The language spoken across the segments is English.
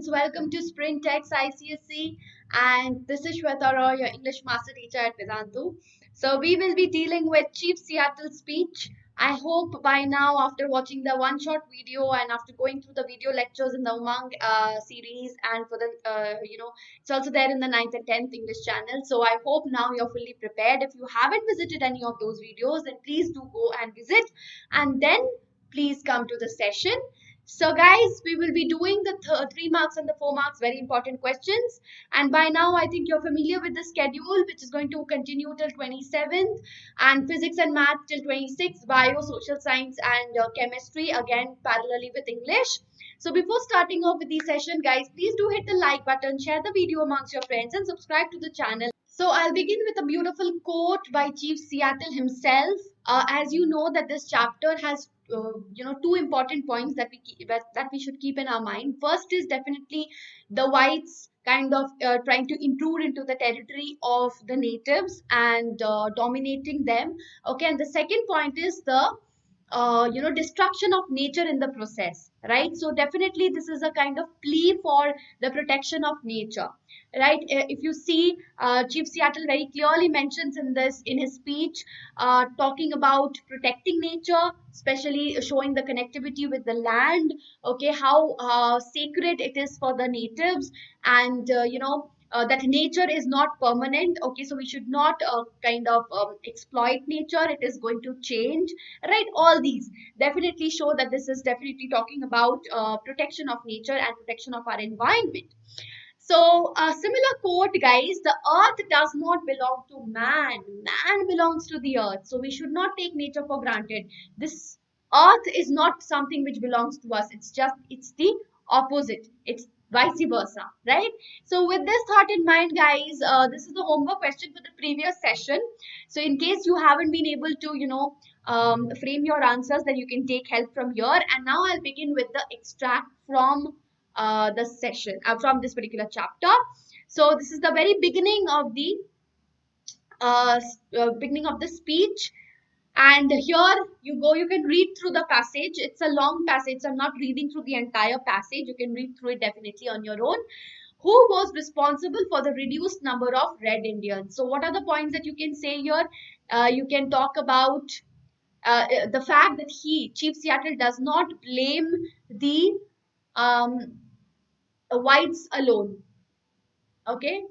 students, welcome to Spring Tech's ICSE, and this is Sweta, your English master teacher at Vedantu. So we will be dealing with Chief Seattle speech. I hope by now, after watching the one-shot video and after going through the video lectures in the Umang series, and for the it's also there in the 9th and 10th English channel. So I hope now you're fully prepared. If you haven't visited any of those videos, then please do go and visit, and then please come to the session. So guys, we will be doing the 3 marks and the 4 marks very important questions. And by now, I think you're familiar with the schedule, which is going to continue till 27th, and physics and math till 26th, bio, social science, and chemistry, again, parallelly with English. So before starting off with the session, guys, please do hit the like button, share the video amongst your friends, and subscribe to the channel. So I'll begin with a beautiful quote by Chief Seattle himself. As you know that this chapter has two important points that we should keep in our mind. First is definitely the whites kind of trying to intrude into the territory of the natives and dominating them. Okay, and the second point is the destruction of nature in the process, right? So definitely this is a kind of plea for the protection of nature, right? If you see, Chief Seattle very clearly mentions in his speech, talking about protecting nature, especially showing the connectivity with the land. Okay, how sacred it is for the natives, and that nature is not permanent. Okay, so we should not kind of exploit nature. It is going to change, right? All these definitely show that this is definitely talking about protection of nature and protection of our environment. So, a similar quote, guys: the earth does not belong to man, man belongs to the earth. So, we should not take nature for granted. This earth is not something which belongs to us, it's the opposite, it's vice versa, right? So, with this thought in mind, guys, this is the homework question for the previous session. So, in case you haven't been able to, frame your answers, then you can take help from here. And now I'll begin with the extract from the session from this particular chapter. So this is the very beginning of the speech, and here you go. You can read through the passage. It's a long passage, so I'm not reading through the entire passage. You can read through it definitely on your own. Who was responsible for the reduced number of red Indians? So what are the points that you can say here? You can talk about the fact that Chief Seattle, does not blame the whites alone. Okay,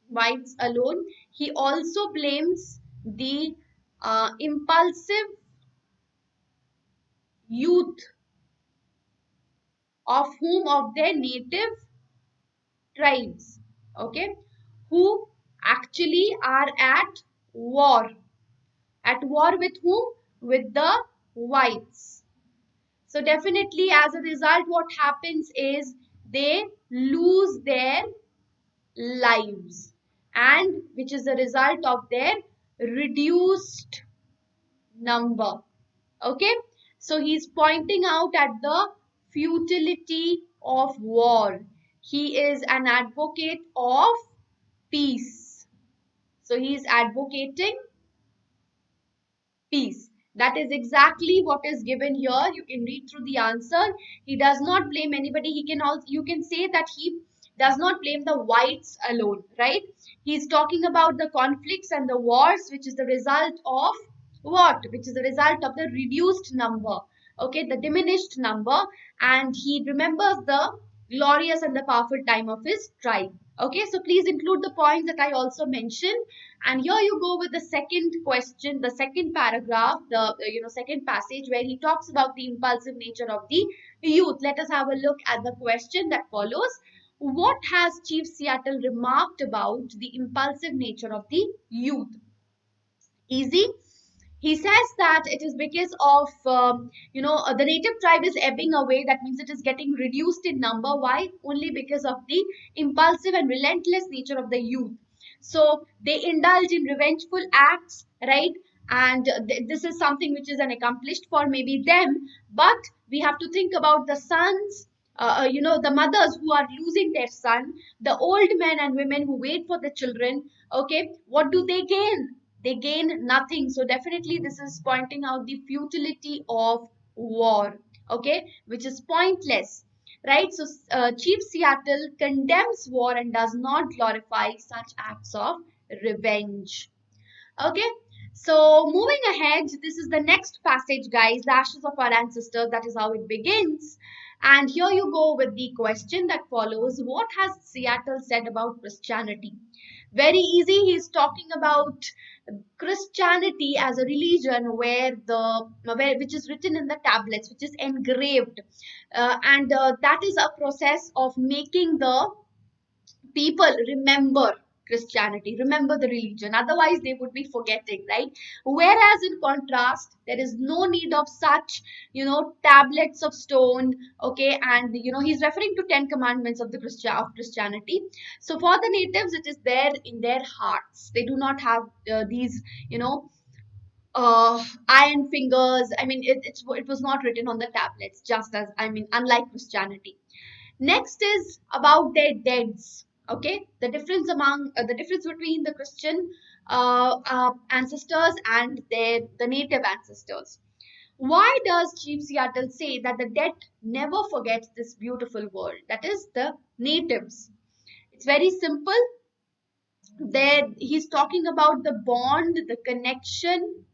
whites alone. He also blames the impulsive youth of their native tribes. Okay, who actually are at war. At war with whom? With the whites. So definitely, as a result, what happens is they lose their lives, and which is the result of their reduced number. Okay, so he's pointing out at the futility of war. He is an advocate of peace. So he is advocating peace. That is exactly what is given here. You can read through the answer. He does not blame anybody. You can say that he does not blame the whites alone, right? He's talking about the conflicts and the wars, which is the result of what? Which is the result of the reduced number, okay, the diminished number, and he remembers the glorious and the powerful time of his tribe. Okay, so please include the points that I also mentioned. And here you go with the second question, the second paragraph, the second passage, where he talks about the impulsive nature of the youth. Let us have a look at the question that follows. What has Chief Seattle remarked about the impulsive nature of the youth? Easy. He says that it is because of the native tribe is ebbing away. That means it is getting reduced in number. Why? Only because of the impulsive and relentless nature of the youth. So they indulge in revengeful acts, right? And this is something which is an accomplished for maybe them, but we have to think about the sons, the mothers who are losing their son, the old men and women who wait for the children. Okay, what do they gain? they gain nothing. So definitely this is pointing out the futility of war, okay, which is pointless, right? So Chief Seattle condemns war and does not glorify such acts of revenge. Okay, so moving ahead, this is the next passage, guys, the ashes of our ancestors. That is how it begins. And here you go with the question that follows. What has Seattle said about Christianity? Very easy. He's talking about Christianity as a religion which is written in the tablets, which is engraved, and that is a process of making the people remember Christianity, remember the religion. Otherwise, they would be forgetting, right? Whereas, in contrast, there is no need of such, tablets of stone. Okay, and he's referring to Ten Commandments of the Christianity. So, for the natives, it is there in their hearts. They do not have these, you know, iron fingers. I mean, it was not written on the tablets. Just as unlike Christianity. Next is about their deads. Okay, the difference between the Christian ancestors and the native ancestors. Why does Chief Seattle say that the dead never forgets this beautiful world? That is the natives. It's very simple. There, he's talking about the bond, the connection.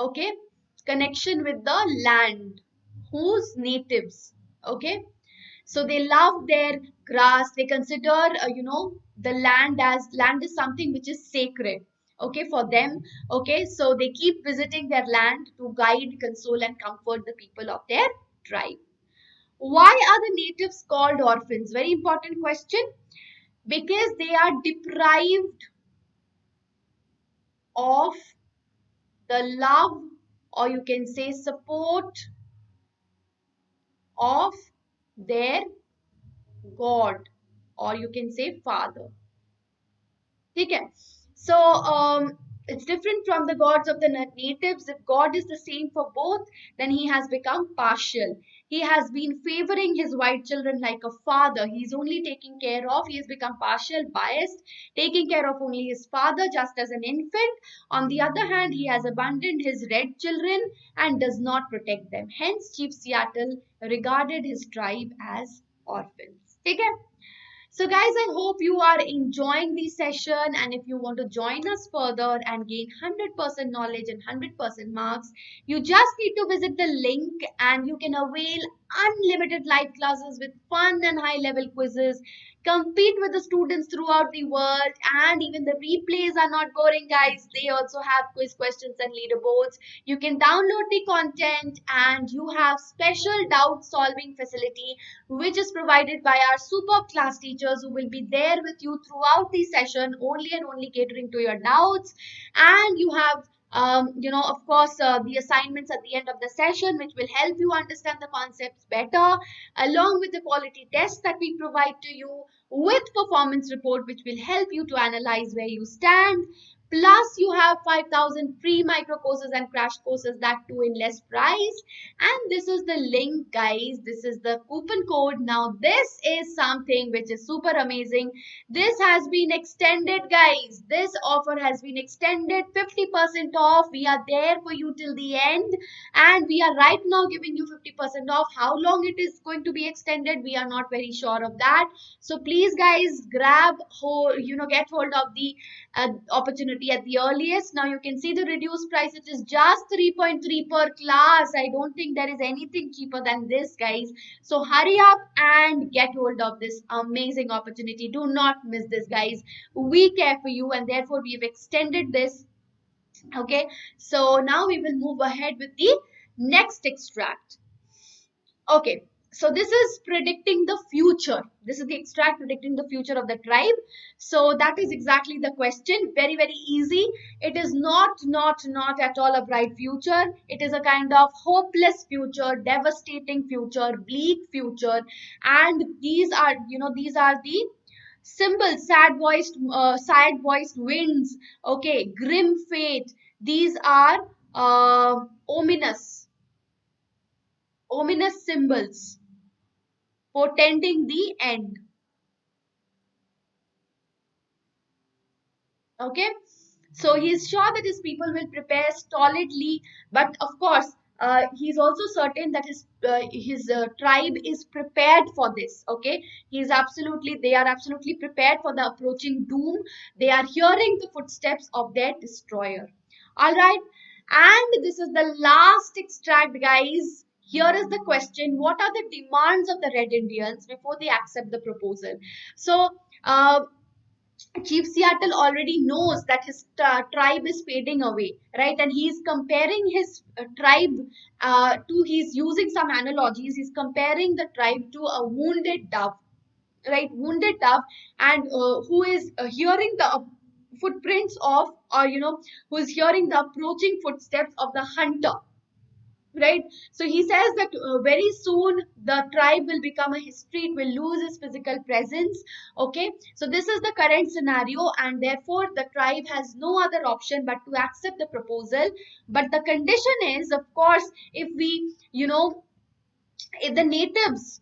Okay, connection with the land, whose natives. Okay, so they love their grass. They consider the land is something which is sacred, okay, for them. Okay, so they keep visiting their land to guide, console, and comfort the people of their tribe. Why are the natives called orphans? Very important question. Because they are deprived of the love, or you can say support, of their god, or you can say father. ठीक है? So it's different from the gods of the natives. If God is the same for both, then he has become partial. He has been favoring his white children like a father. He's only taking care of, he has become partial, biased, taking care of only his father just as an infant. On the other hand, he has abandoned his red children and does not protect them. Hence, Chief Seattle regarded his tribe as orphans. ठीक है? So, guys, I hope you are enjoying the session. And if you want to join us further and gain 100% knowledge and 100% marks, you just need to visit the link and you can avail unlimited live classes with fun and high level quizzes. Compete with the students throughout the world, and even the replays are not boring, guys. They also have quiz questions and leaderboards. You can download the content, and you have special doubt solving facility which is provided by our superb class teachers who will be there with you throughout the session, only and only catering to your doubts. And you have of course, the assignments at the end of the session, which will help you understand the concepts better, along with the quality tests that we provide to you, with performance report, which will help you to analyze where you stand. Plus, you have 5,000 free micro courses and crash courses, that too in less price. And this is the link, guys. This is the coupon code. Now, this is something which is super amazing. This has been extended, guys. This offer has been extended, 50% off. We are there for you till the end. And we are right now giving you 50% off. How long it is going to be extended, we are not very sure of that. So please, guys, get hold of the opportunity at the earliest. Now you can see the reduced price. It is just 3.3 per class. I don't think there is anything cheaper than this, guys. So hurry up and get hold of this amazing opportunity. Do not miss this, guys. We care for you, and therefore we have extended this. Okay, so now we will move ahead with the next extract. Okay, so this is predicting the future. This is the extract predicting the future of the tribe. So that is exactly the question. Very, very easy. It is not at all a bright future. It is a kind of hopeless future, devastating future, bleak future. And these are the symbols: sad voiced winds. Okay, grim fate. These are ominous symbols portending the end. Okay, So he's sure that his people will prepare stolidly, but of course, he's also certain that his tribe is prepared for this. Okay, they are absolutely prepared for the approaching doom. They are hearing the footsteps of their destroyer. All right, and this is the last extract, guys. Here is the question: what are the demands of the Red Indians before they accept the proposal? So. Chief Seattle already knows that his tribe is fading away, right? And he's comparing his tribe he's using some analogies. He's comparing the tribe to a wounded dove, right? Wounded dove, and who is hearing the footprints of, or who is hearing the approaching footsteps of the hunter, right? So he says that very soon the tribe will become a history, it will lose its physical presence. Okay, so this is the current scenario, and therefore the tribe has no other option but to accept the proposal. But the condition is, of course, if we if the natives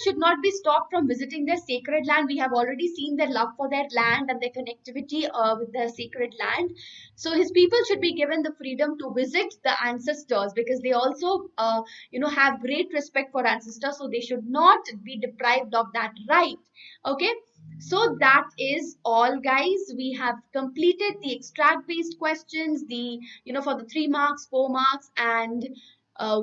should not be stopped from visiting their sacred land. We have already seen their love for their land and their connectivity with their sacred land. So his people should be given the freedom to visit the ancestors, because they also have great respect for ancestors, so they should not be deprived of that right. Okay, so that is all, guys. We have completed the extract based questions, the for the 3 marks, 4 marks, and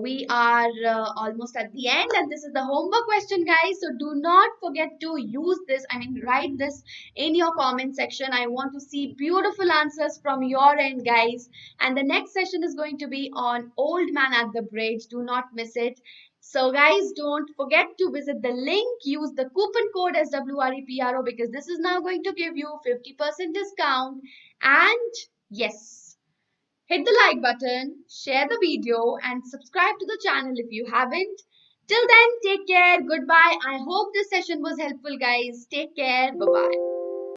we are almost at the end, and this is the homework question, guys. So do not forget to use this, write this in your comment section. I want to see beautiful answers from your end, guys. And the next session is going to be on Old Man at the Bridge. Do not miss it. So guys, don't forget to visit the link. Use the coupon code SWREPRO, because this is now going to give you 50% discount. And yes, hit the like button, share the video, and subscribe to the channel if you haven't. Till then, take care. Goodbye. I hope this session was helpful, guys. Take care. Bye-bye.